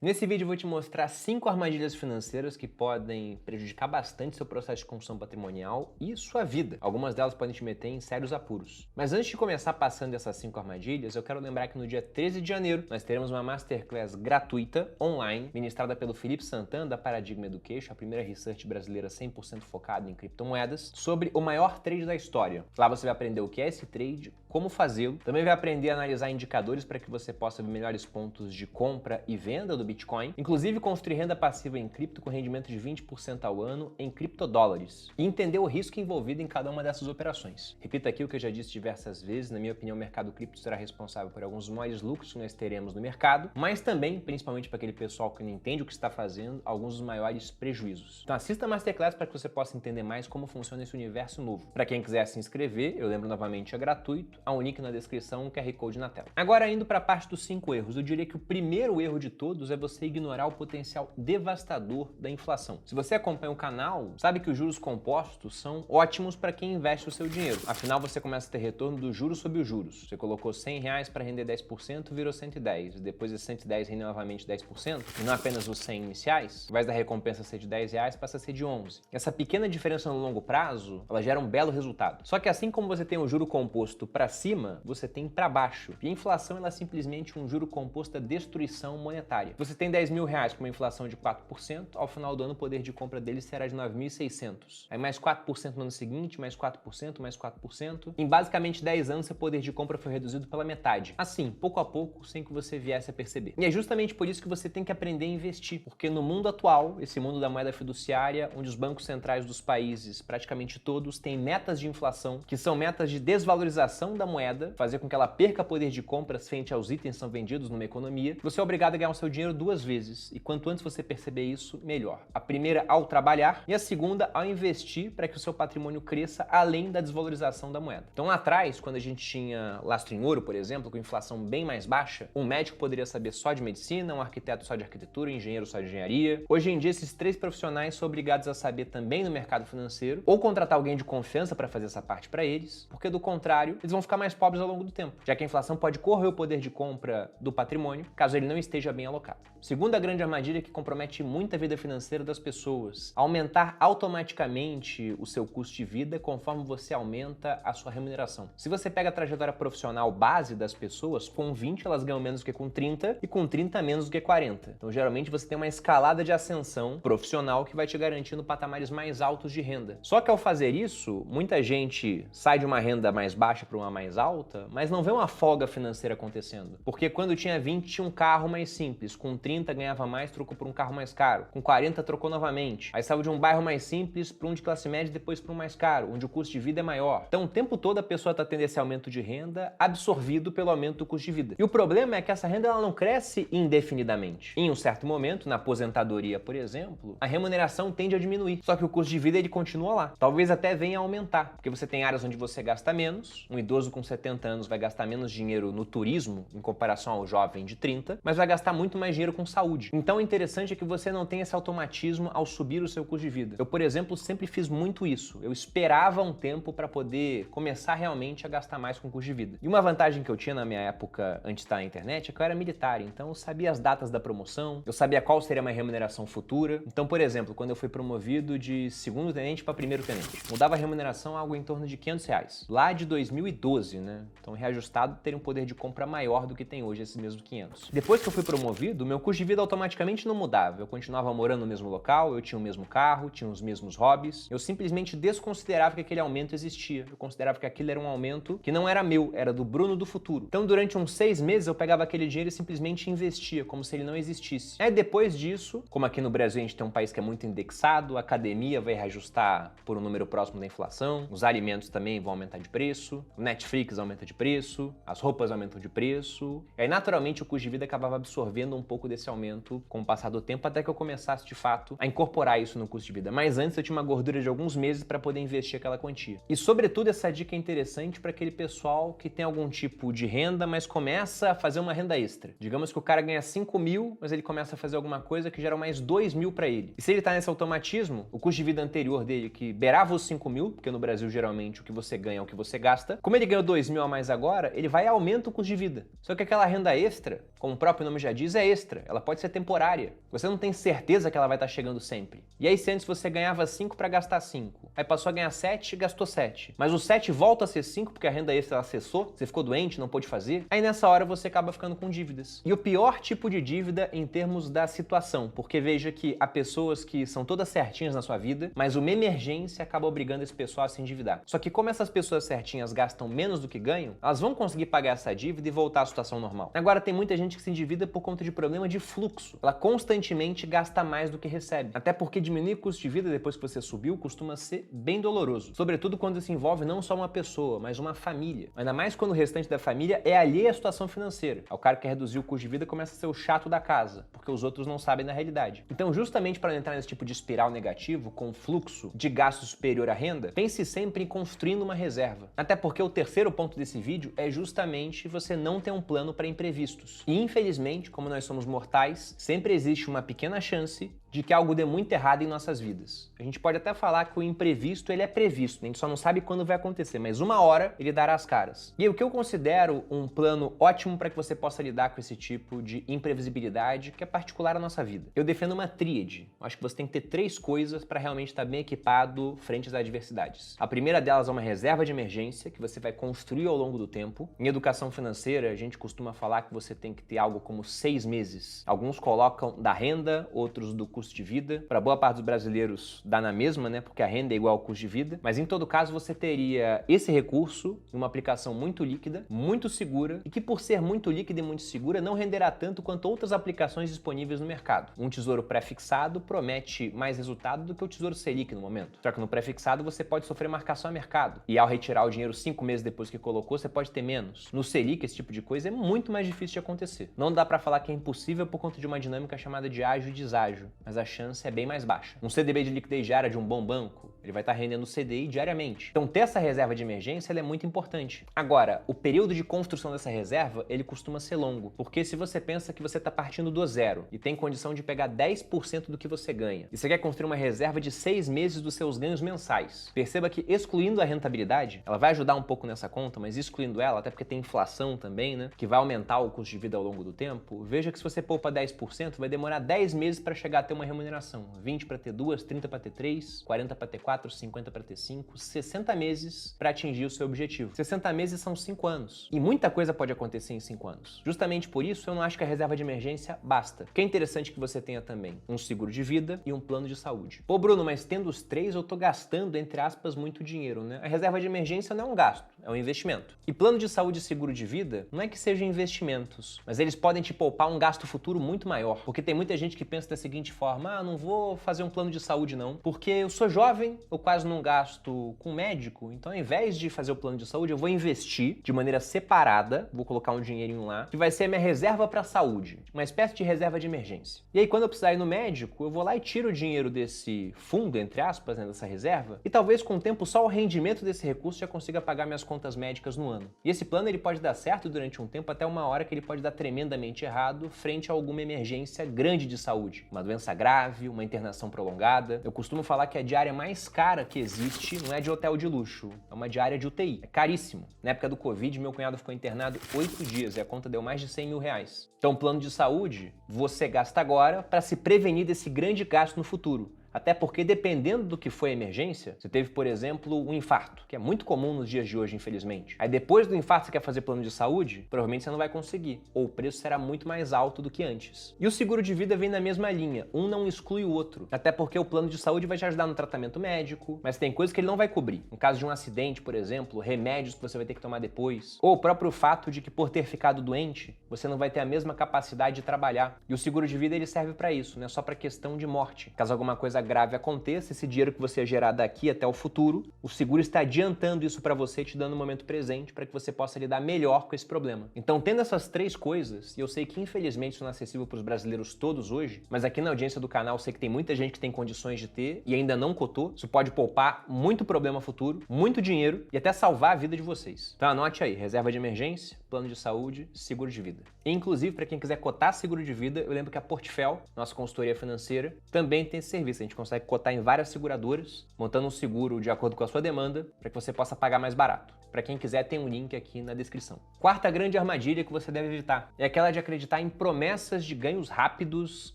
Nesse vídeo eu vou te mostrar 5 armadilhas financeiras que podem prejudicar bastante seu processo de construção patrimonial e sua vida. Algumas delas podem te meter em sérios apuros. Mas antes de começar passando essas 5 armadilhas, eu quero lembrar que no dia 13 de janeiro nós teremos uma Masterclass gratuita, online, ministrada pelo Felipe Santana da Paradigma Education, a primeira research brasileira 100% focada em criptomoedas, sobre o maior trade da história. Lá você vai aprender o que é esse trade, como fazê-lo, também vai aprender a analisar indicadores para que você possa ver melhores pontos de compra e venda do Bitcoin, inclusive construir renda passiva em cripto com rendimento de 20% ao ano em criptodólares e entender o risco envolvido em cada uma dessas operações. Repito aqui o que eu já disse diversas vezes, na minha opinião o mercado cripto será responsável por alguns dos maiores lucros que nós teremos no mercado, mas também, principalmente para aquele pessoal que não entende o que está fazendo, alguns dos maiores prejuízos. Então assista a Masterclass para que você possa entender mais como funciona esse universo novo. Para quem quiser se inscrever, eu lembro novamente, é gratuito, há um link na descrição, um QR Code na tela. Agora indo para a parte dos 5 erros, eu diria que o primeiro erro de todos é você ignorar o potencial devastador da inflação. Se você acompanha o canal, sabe que os juros compostos são ótimos para quem investe o seu dinheiro. Afinal, você começa a ter retorno dos juros sobre os juros. Você colocou R$100 para render 10%, virou 110. Depois de 110 rende novamente 10%, e não apenas os 100 iniciais, ao invés da recompensa ser de R$10, passa a ser de 11. Essa pequena diferença no longo prazo, ela gera um belo resultado. Só que assim como você tem o juro composto para cima, você tem para baixo. E a inflação ela é simplesmente um juro composto da destruição monetária. Você tem R$10.000 com uma inflação de 4%, ao final do ano o poder de compra dele será de 9.600. Aí mais 4% no ano seguinte, mais 4%, mais 4%. Em basicamente 10 anos, seu poder de compra foi reduzido pela metade. Assim, pouco a pouco, sem que você viesse a perceber. E é justamente por isso que você tem que aprender a investir. Porque no mundo atual, esse mundo da moeda fiduciária, onde os bancos centrais dos países, praticamente todos, têm metas de inflação, que são metas de desvalorização da moeda, fazer com que ela perca poder de compra frente aos itens que são vendidos numa economia, você é obrigado a ganhar o seu dinheiro duas vezes. E quanto antes você perceber isso, melhor. A primeira ao trabalhar e a segunda ao investir para que o seu patrimônio cresça além da desvalorização da moeda. Então lá atrás, quando a gente tinha lastro em ouro, por exemplo, com inflação bem mais baixa, um médico poderia saber só de medicina, um arquiteto só de arquitetura, um engenheiro só de engenharia. Hoje em dia, esses 3 profissionais são obrigados a saber também no mercado financeiro ou contratar alguém de confiança para fazer essa parte para eles, porque do contrário, eles vão ficar mais pobres ao longo do tempo, já que a inflação pode corroer o poder de compra do patrimônio, caso ele não esteja bem alocado. Segunda grande armadilha que compromete muito a vida financeira das pessoas: aumentar automaticamente o seu custo de vida conforme você aumenta a sua remuneração. Se você pega a trajetória profissional base das pessoas, com 20 elas ganham menos do que com 30 e com 30 menos do que 40. Então geralmente você tem uma escalada de ascensão profissional que vai te garantindo patamares mais altos de renda. Só que ao fazer isso, muita gente sai de uma renda mais baixa para uma mais alta, mas não vê uma folga financeira acontecendo. Porque quando tinha 20 tinha um carro mais simples, com 30 ganhava mais, trocou por um carro mais caro, com 40 trocou novamente. Aí saiu de um bairro mais simples para um de classe média e depois para um mais caro, onde o custo de vida é maior. Então o tempo todo a pessoa está tendo esse aumento de renda absorvido pelo aumento do custo de vida. E o problema é que essa renda ela não cresce indefinidamente. Em um certo momento, na aposentadoria, por exemplo, a remuneração tende a diminuir. Só que o custo de vida ele continua lá. Talvez até venha a aumentar, porque você tem áreas onde você gasta menos. Um idoso com 70 anos vai gastar menos dinheiro no turismo em comparação ao jovem de 30, mas vai gastar muito mais dinheiro com saúde. Então o interessante é que você não tem esse automatismo ao subir o seu custo de vida. Eu, por exemplo, sempre fiz muito isso. Eu esperava um tempo para poder começar realmente a gastar mais com custo de vida. E uma vantagem que eu tinha na minha época antes de estar na internet é que eu era militar, então eu sabia as datas da promoção, eu sabia qual seria a minha remuneração futura. Então, por exemplo, quando eu fui promovido de segundo tenente para primeiro tenente, mudava a remuneração algo em torno de R$500. Lá de 2012, né? Então, reajustado, teria um poder de compra maior do que tem hoje esses mesmos 500. Depois que eu fui promovido, meu custo de vida automaticamente não mudava. Eu continuava morando no mesmo local, eu tinha o mesmo carro, tinha os mesmos hobbies. Eu simplesmente desconsiderava que aquele aumento existia. Eu considerava que aquilo era um aumento que não era meu, era do Bruno do futuro. Então, durante uns 6 meses, eu pegava aquele dinheiro e simplesmente investia, como se ele não existisse. Aí, depois disso, como aqui no Brasil a gente tem um país que é muito indexado, a academia vai reajustar por um número próximo da inflação, os alimentos também vão aumentar de preço, o Netflix aumenta de preço, as roupas aumentam de preço. E aí, naturalmente, o custo de vida acabava absorvendo um pouco desse aumento com o passar do tempo, até que eu começasse, de fato, a incorporar isso no custo de vida. Mas antes eu tinha uma gordura de alguns meses para poder investir aquela quantia. E, sobretudo, essa dica é interessante para aquele pessoal que tem algum tipo de renda, mas começa a fazer uma renda extra. Digamos que o cara ganha 5 mil, mas ele começa a fazer alguma coisa que gera mais 2 mil para ele. E se ele tá nesse automatismo, o custo de vida anterior dele, que beirava os 5 mil, porque no Brasil geralmente o que você ganha é o que você gasta, como ele ganha tira 2 mil a mais agora, ele vai e aumenta o custo de vida. Só que aquela renda extra, como o próprio nome já diz, é extra. Ela pode ser temporária. Você não tem certeza que ela vai estar chegando sempre. E aí se antes você ganhava 5 para gastar 5, aí passou a ganhar 7 e gastou 7. Mas o 7 volta a ser 5 porque a renda extra ela cessou, você ficou doente, não pôde fazer. Aí nessa hora você acaba ficando com dívidas. E o pior tipo de dívida em termos da situação, porque veja que há pessoas que são todas certinhas na sua vida, mas uma emergência acaba obrigando esse pessoal a se endividar. Só que como essas pessoas certinhas gastam menos do que ganham, elas vão conseguir pagar essa dívida e voltar à situação normal. Agora tem muita gente que se endivida por conta de problema de fluxo. Ela constantemente gasta mais do que recebe. Até porque diminuir o custo de vida depois que você subiu costuma ser bem doloroso. Sobretudo quando isso envolve não só uma pessoa, mas uma família. Ainda mais quando o restante da família é alheio à situação financeira. O cara que quer reduzir o custo de vida começa a ser o chato da casa, porque os outros não sabem da realidade. Então, justamente para não entrar nesse tipo de espiral negativo, com fluxo de gasto superior à renda, pense sempre em construindo uma reserva. Até porque o terceiro ponto desse vídeo é justamente você não ter um plano para imprevistos. E infelizmente, como nós somos mortais, sempre existe uma pequena chance de que algo dê muito errado em nossas vidas. A gente pode até falar que o imprevisto ele é previsto, a gente só não sabe quando vai acontecer, mas uma hora ele dará as caras. E aí, o que eu considero um plano ótimo para que você possa lidar com esse tipo de imprevisibilidade que é particular à nossa vida. Eu defendo uma tríade. Eu acho que você tem que ter 3 coisas para realmente estar bem equipado frente às adversidades. A primeira delas é uma reserva de emergência que você vai construir ao longo do tempo. Em educação financeira, a gente costuma falar que você tem que ter algo como 6 meses. Alguns colocam da renda, outros do custo de vida. Para boa parte dos brasileiros dá na mesma, né? Porque a renda é igual ao custo de vida. Mas em todo caso você teria esse recurso em uma aplicação muito líquida, muito segura e que por ser muito líquida e muito segura não renderá tanto quanto outras aplicações disponíveis no mercado. Um tesouro pré-fixado promete mais resultado do que o tesouro Selic no momento. Só que no pré-fixado você pode sofrer marcação a mercado. E ao retirar o dinheiro 5 meses depois que colocou, você pode ter menos. No Selic, esse tipo de coisa é muito mais difícil de acontecer. Não dá para falar que é impossível por conta de uma dinâmica chamada de ágio e deságio, mas a chance é bem mais baixa. Um CDB de liquidez diária de um bom banco, ele vai estar rendendo CDI diariamente. Então ter essa reserva de emergência ela é muito importante. Agora, o período de construção dessa reserva, ele costuma ser longo, porque se você pensa que você está partindo do zero e tem condição de pegar 10% do que você ganha, e você quer construir uma reserva de 6 meses dos seus ganhos mensais, perceba que excluindo a rentabilidade, ela vai ajudar um pouco nessa conta, mas excluindo ela, até porque tem inflação também, né, que vai aumentar o custo de vida ao longo do tempo, veja que se você poupa 10%, vai demorar 10 meses para chegar a ter uma remuneração. 20 para ter 2, 30 para ter 3, 40 para ter 4, 50 para ter 5, 60 meses para atingir o seu objetivo. 60 meses são 5 anos. E muita coisa pode acontecer em 5 anos. Justamente por isso, eu não acho que a reserva de emergência basta. Porque é interessante que você tenha também um seguro de vida e um plano de saúde. Pô, Bruno, mas tendo os 3, eu tô gastando, entre aspas, muito dinheiro, né? A reserva de emergência não é um gasto, é um investimento. E plano de saúde e seguro de vida não é que sejam investimentos, mas eles podem te poupar um gasto futuro muito maior. Porque tem muita gente que pensa da seguinte forma: não vou fazer um plano de saúde não, porque eu sou jovem, eu quase não gasto com médico, então ao invés de fazer o plano de saúde, eu vou investir de maneira separada, vou colocar um dinheirinho lá, que vai ser a minha reserva para saúde, uma espécie de reserva de emergência. E aí quando eu precisar ir no médico, eu vou lá e tiro o dinheiro desse fundo, entre aspas, né, dessa reserva, e talvez com o tempo só o rendimento desse recurso já consiga pagar minhas contas médicas no ano. E esse plano ele pode dar certo durante um tempo, até uma hora que ele pode dar tremendamente errado frente a alguma emergência grande de saúde, uma doença grave, uma internação prolongada. Eu costumo falar que a diária mais cara que existe não é de hotel de luxo, é uma diária de UTI. É caríssimo. Na época do Covid, meu cunhado ficou internado 8 dias e a conta deu mais de 100 mil reais. Então, plano de saúde, você gasta agora para se prevenir desse grande gasto no futuro. Até porque, dependendo do que foi a emergência, você teve, por exemplo, um infarto, que é muito comum nos dias de hoje, infelizmente. Aí depois do infarto você quer fazer plano de saúde, provavelmente você não vai conseguir, ou o preço será muito mais alto do que antes. E o seguro de vida vem na mesma linha, um não exclui o outro. Até porque o plano de saúde vai te ajudar no tratamento médico, mas tem coisas que ele não vai cobrir. No caso de um acidente, por exemplo, remédios que você vai ter que tomar depois, ou o próprio fato de que por ter ficado doente, você não vai ter a mesma capacidade de trabalhar. E o seguro de vida ele serve para isso, não é só para questão de morte. Caso alguma coisa grave aconteça, esse dinheiro que você gerar daqui até o futuro, o seguro está adiantando isso para você, te dando um momento presente para que você possa lidar melhor com esse problema. Então, tendo essas 3 coisas, e eu sei que infelizmente isso não é acessível para os brasileiros todos hoje, mas aqui na audiência do canal eu sei que tem muita gente que tem condições de ter e ainda não cotou, isso pode poupar muito problema futuro, muito dinheiro e até salvar a vida de vocês. Então anote aí, reserva de emergência, plano de saúde, seguro de vida. E, inclusive, para quem quiser cotar seguro de vida, eu lembro que a Portfel, nossa consultoria financeira, também tem esse serviço. A gente consegue cotar em várias seguradoras, montando um seguro de acordo com a sua demanda, para que você possa pagar mais barato. Para quem quiser, tem um link aqui na descrição. Quarta grande armadilha que você deve evitar é aquela de acreditar em promessas de ganhos rápidos,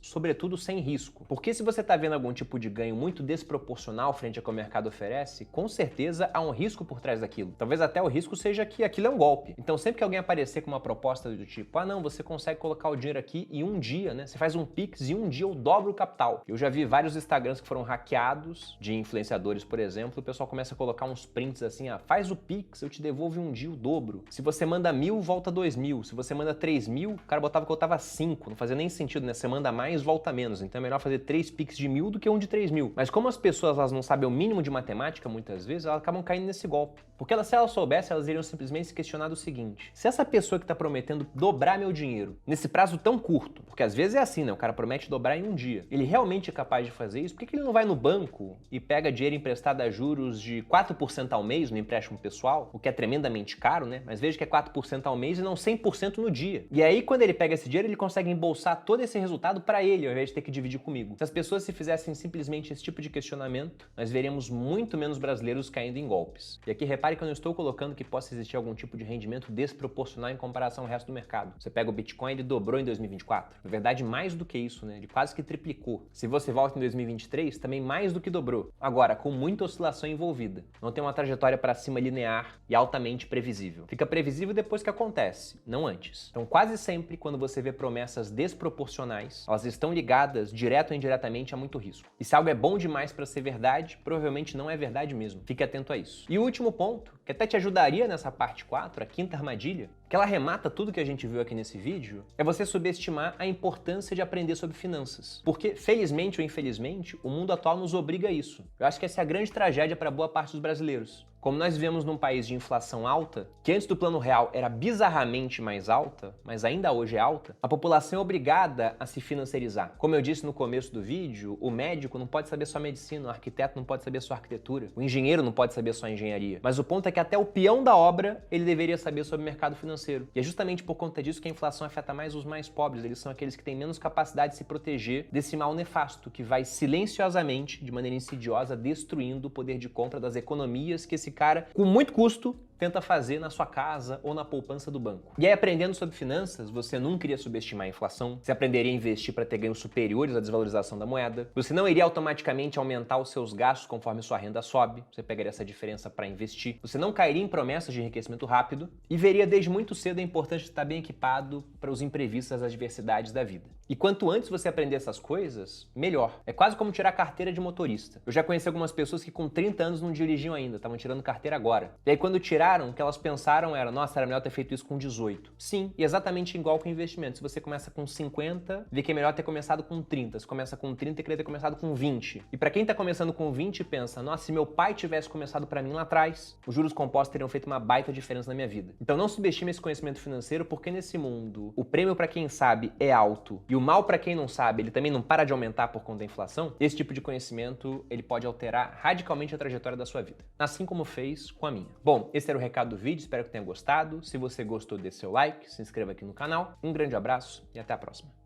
sobretudo sem risco. Porque se você está vendo algum tipo de ganho muito desproporcional frente ao que o mercado oferece, com certeza há um risco por trás daquilo. Talvez até o risco seja que aquilo é um golpe. Então sempre que alguém aparecer com uma proposta do tipo, ah não, você consegue colocar o dinheiro aqui e um dia, né? Você faz um Pix e um dia eu dobro o capital. Eu já vi vários Instagrams que foram hackeados, de influenciadores, por exemplo, o pessoal começa a colocar uns prints assim, ah, faz o Pix, eu te devolvo em um dia o dobro. Se você manda 1.000, volta 2.000. Se você manda 3.000, o cara botava que eu tava 5. Não fazia nem sentido, né? Você manda mais, volta menos. Então é melhor fazer 3 Pix de 1.000 do que um de 3.000. Mas como as pessoas elas não sabem o mínimo de matemática, muitas vezes, elas acabam caindo nesse golpe. Porque se elas soubessem, elas iriam simplesmente se questionar do seguinte: se essa pessoa que está prometendo dobrar meu dinheiro nesse prazo tão curto, porque às vezes é assim, né? O cara promete dobrar em um dia. Ele realmente é capaz de fazer isso? Por que ele não vai no banco e pega dinheiro emprestado a juros de 4% ao mês no empréstimo pessoal, o que é tremendamente caro, né? Mas veja que é 4% ao mês e não 100% no dia. E aí, quando ele pega esse dinheiro, ele consegue embolsar todo esse resultado para ele, ao invés de ter que dividir comigo. Se as pessoas se fizessem simplesmente esse tipo de questionamento, nós veríamos muito menos brasileiros caindo em golpes. E aqui, repare que eu não estou colocando que possa existir algum tipo de rendimento desproporcional em comparação ao resto do mercado. Você pega o Bitcoin, ele dobrou em 2024. Na verdade, mais do que isso, né? Ele quase que triplicou. Se você volta em 2023, também mais do que dobrou. Agora, com muita oscilação envolvida. Não tem uma trajetória para cima linear e altamente previsível. Fica previsível depois que acontece, não antes. Então, quase sempre, quando você vê promessas desproporcionais, elas estão ligadas, direto ou indiretamente, a muito risco. E se algo é bom demais para ser verdade, provavelmente não é verdade mesmo. Fique atento a isso. E o último ponto, que até te ajudaria nessa parte 4, a quinta armadilha, que ela remata tudo que a gente viu aqui nesse vídeo, é você subestimar a importância de aprender sobre finanças. Porque, felizmente ou infelizmente, o mundo atual nos obriga a isso. Eu acho que essa é a grande tragédia para boa parte dos brasileiros. Como nós vivemos num país de inflação alta, que antes do Plano Real era bizarramente mais alta, mas ainda hoje é alta, a população é obrigada a se financiarizar. Como eu disse no começo do vídeo, o médico não pode saber só medicina, o arquiteto não pode saber só arquitetura, o engenheiro não pode saber só engenharia. Mas o ponto é que até o peão da obra, ele deveria saber sobre o mercado financeiro. E é justamente por conta disso que a inflação afeta mais os mais pobres. Eles são aqueles que têm menos capacidade de se proteger desse mal nefasto, que vai silenciosamente, de maneira insidiosa, destruindo o poder de compra das economias que esse cara, com muito custo, tenta fazer na sua casa ou na poupança do banco. E aí, aprendendo sobre finanças, você nunca iria subestimar a inflação, você aprenderia a investir para ter ganhos superiores à desvalorização da moeda, você não iria automaticamente aumentar os seus gastos conforme sua renda sobe, você pegaria essa diferença para investir, você não cairia em promessas de enriquecimento rápido e veria desde muito cedo a importância de estar bem equipado para os imprevistos, as adversidades da vida. E quanto antes você aprender essas coisas, melhor. É quase como tirar carteira de motorista. Eu já conheci algumas pessoas que com 30 anos não dirigiam ainda, estavam tirando carteira agora. E aí quando tiraram, o que elas pensaram era, nossa, era melhor ter feito isso com 18. Sim, e exatamente igual com investimento. Se você começa com 50, vê que é melhor ter começado com 30. Se começa com 30, queria ter começado com 20. E para quem tá começando com 20, pensa, nossa, se meu pai tivesse começado para mim lá atrás, os juros compostos teriam feito uma baita diferença na minha vida. Então não subestime esse conhecimento financeiro, porque nesse mundo, o prêmio para quem sabe é alto e o mal para quem não sabe, ele também não para de aumentar por conta da inflação. Esse tipo de conhecimento, ele pode alterar radicalmente a trajetória da sua vida, assim como fez com a minha. Bom, esse era o recado do vídeo, espero que tenha gostado. Se você gostou, dê seu like, se inscreva aqui no canal. Um grande abraço e até a próxima.